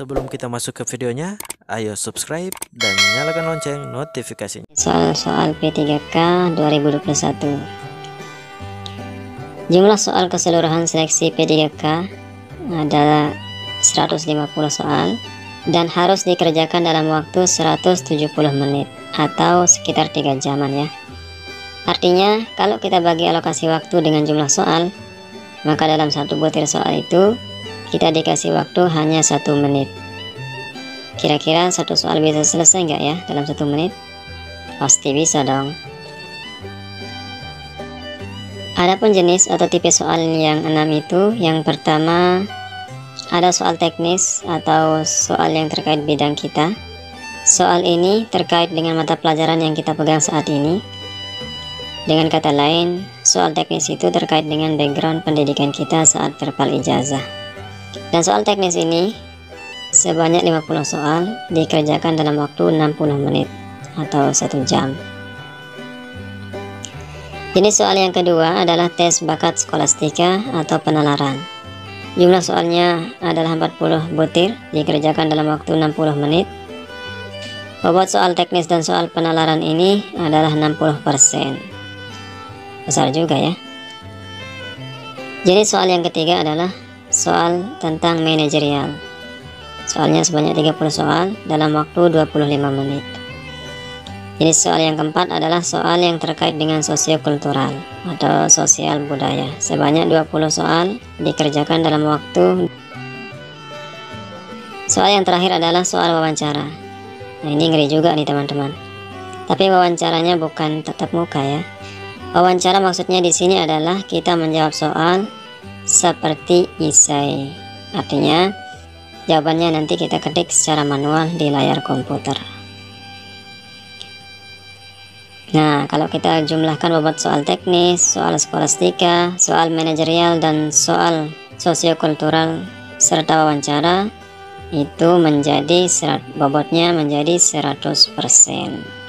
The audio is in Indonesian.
Sebelum kita masuk ke videonya, ayo subscribe dan nyalakan lonceng notifikasinya. Soal-soal P3K 2021. Jumlah soal keseluruhan seleksi P3K adalah 150 soal dan harus dikerjakan dalam waktu 170 menit atau sekitar 3 jaman ya. Artinya kalau kita bagi alokasi waktu dengan jumlah soal, maka dalam satu butir soal itu kita dikasih waktu hanya 1 menit. Kira-kira satu soal bisa selesai nggak ya dalam 1 menit? Pasti bisa dong. Adapun jenis atau tipe soal yang 6 itu, yang pertama ada soal teknis atau soal yang terkait bidang kita. Soal ini terkait dengan mata pelajaran yang kita pegang saat ini. Dengan kata lain, soal teknis itu terkait dengan background pendidikan kita saat verbal ijazah. Dan soal teknis ini sebanyak 50 soal dikerjakan dalam waktu 60 menit atau 1 jam. Jenis soal yang kedua adalah tes bakat skolastika atau penalaran. Jumlah soalnya adalah 40 butir, dikerjakan dalam waktu 60 menit. Bobot soal teknis dan soal penalaran ini adalah 60%. Besar juga ya. Jenis soal yang ketiga adalah soal tentang manajerial. Soalnya sebanyak 30 soal dalam waktu 25 menit. Jenis soal yang keempat adalah soal yang terkait dengan sosiokultural atau sosial budaya. Sebanyak 20 soal dikerjakan dalam waktu. Soal yang terakhir adalah soal wawancara. Nah, ini ngeri juga nih teman-teman. Tapi wawancaranya bukan tatap muka ya. Wawancara maksudnya di sini adalah kita menjawab soal seperti isai. Artinya jawabannya nanti kita ketik secara manual di layar komputer. Nah, kalau kita jumlahkan bobot soal teknis, soal skolastika, soal manajerial, dan soal sosiokultural serta wawancara, itu menjadi bobotnya menjadi 100%.